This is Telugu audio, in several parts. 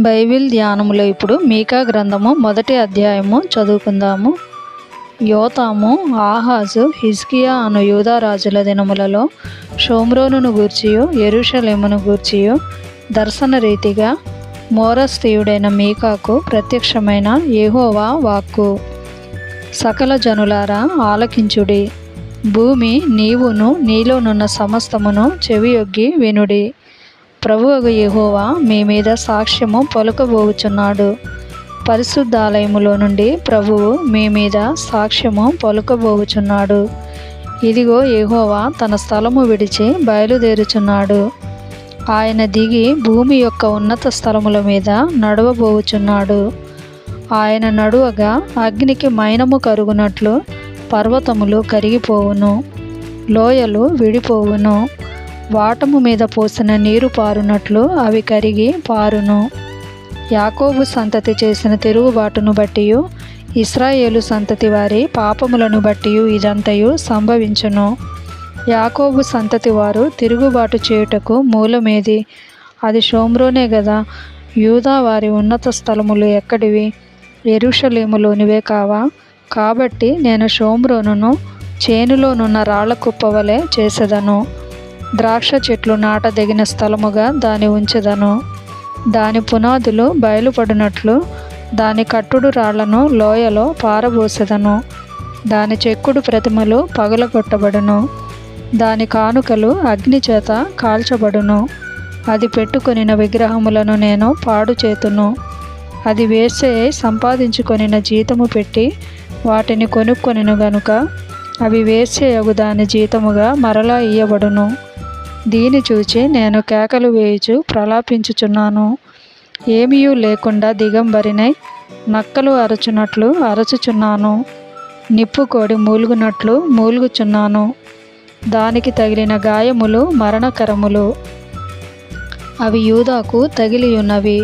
బైబిల్ ధ్యానములో ఇప్పుడు మీకా గ్రంథము 1వ అధ్యాయము చదువుకుందాము. యోతాము, ఆహాజు, హిజ్కియా అను యూదా రాజుల దినములలో షోమ్రోనును గూర్చియు యెరూషలేమును గూర్చియు దర్శన రీతిగా మోరస్తీయుడైన మీకాకు ప్రత్యక్షమైన యెహోవా వాక్కు. సకల జనులారా ఆలకించుడి, భూమి నీవును నీలోనున్న సమస్తమును చెవియొగ్గి వినుడి. ప్రభువగు యెహోవా మీ మీద సాక్ష్యము పలుకబోచున్నాడు. పరిశుద్ధాలయములో నుండి ప్రభువు మీ మీద సాక్ష్యము పలుకబోచున్నాడు. ఇదిగో యెహోవా తన స్థలము విడిచి బయలుదేరుచున్నాడు. ఆయన దిగి భూమి యొక్క ఉన్నత స్థలముల మీద నడవబోచున్నాడు. ఆయన నడువగా అగ్నికి మైనము కరుగునట్లు పర్వతములు కరిగిపోవును, లోయలు విడిపోవును. వాటము మీద పోసిన నీరు పారునట్లు అవి కరిగి పారును. యాకోబు సంతతి చేసిన తిరుగుబాటును బట్టియు ఇశ్రాయేలు సంతతి వారి పాపములను బట్టియు ఇదంతయు సంభవించును. యాకోబు సంతతి వారు తిరుగుబాటు చేయుటకు మూలమేది? అది షోమ్రోనే గదా. యూదా వారి ఉన్నత స్థలములు ఎక్కడివి? యెరూషలేములోనివే కావా? కాబట్టి నేను షోమ్రోనును చేనులోనున్న రాళ్ల కుప్పవలె చేసెదను. ద్రాక్ష చెట్లు నాటదగిన స్థలముగా దాని ఉంచెదను. దాని పునాదులు బయలుపడినట్లు దాని కట్టుడు రాళ్లను లోయలో పారబోసెదను. దాని చెక్కుడు ప్రతిమలు పగలగొట్టబడును, దాని కానుకలు అగ్ని చేత కాల్చబడును. అది పెట్టుకొనిన విగ్రహములను నేను పాడు చేతును. అది వేసే సంపాదించుకొనిన జీతము పెట్టి వాటిని కొనుక్కొనిను గనుక అవి వేసేయగు దాని జీతముగా మరలా ఇయ్యబడును. దీని చూచి నేను కేకలు వేయుచు ప్రలాపించుచున్నాను. ఏమీయూ లేకుండా దిగంబరినై నక్కలు అరచునట్లు అరచుచున్నాను. నిప్పుకోడి మూలుగునట్లు మూలుగుచున్నాను. దానికి తగిలిన గాయములు మరణకరములు. అవి యూదాకు తగిలియున్నవి.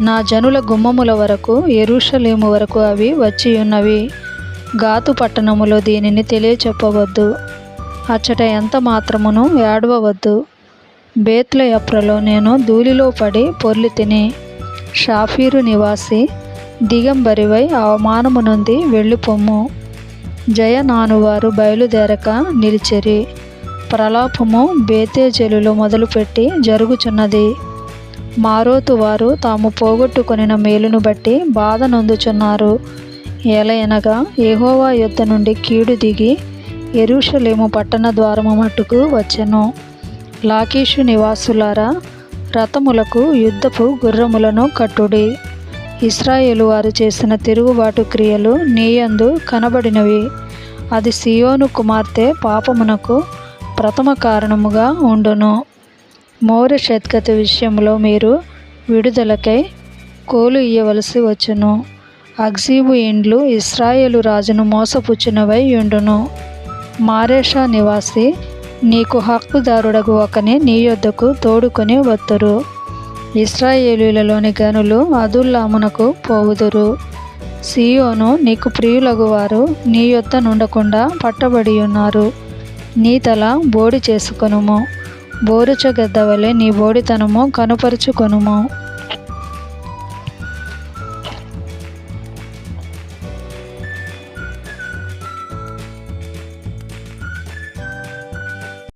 నా జనుల గుమ్మముల వరకు, యెరూషలేము వరకు అవి వచ్చియున్నవి. గాతు పట్టణములో దీనిని తెలియచెప్పవద్దు, అచ్చట ఎంత మాత్రమును ఏడవవద్దు. బేత్లెయప్రలో నేను ధూళిలో పడి పొర్లితిని. షాఫీరు నివాసి, దిగంబరివై అవమానము నొంది వెళ్ళిపొమ్ము. జయనానువారు బయలుదేరక నిలిచిరి. ప్రలాపము బేతేజెలులో మొదలుపెట్టి జరుగుచున్నది. మారోతు వారు తాము పోగొట్టుకొనిన మేలును బట్టి బాధ నొందుచున్నారు. ఏలయనగా యెహోవా యొద్ద నుండి కీడు దిగి యెరూషలేము పట్టణ ద్వారము మట్టుకు వచ్చెను. లాకీషు నివాసులారా, రథములకు యుద్ధపు గుర్రములను కట్టుడి. ఇశ్రాయేలు వారు చేసిన తిరుగుబాటు క్రియలు నీయందు కనబడినవి. అది సియోను కుమార్తె పాపమునకు ప్రథమ కారణముగా ఉండును. మోరెషెత్కతు విషయంలో మీరు విడుదలకై కోలు ఇయ్యవలసి వచ్చును. అక్జీబు ఇండ్లు ఇశ్రాయేలు రాజును మోసపుచ్చినవై యుండును. మారేషా నివాసి, నీకు హక్కుదారుడగు ఒకని నీ యొద్దకు తోడుకొని వత్తురు. ఇశ్రాయేలీలలోని గనులు అదుల్లామునకు పోవుదురు. సియోను, నీకు ప్రియులగు వారు నీ యొద్ద నుండకుండా పట్టబడి ఉన్నారు. నీ తల బోడి చేసుకొనుము, బోరుచ గద్ద వలె నీ బోడితనము కనుపరుచుకొనుము.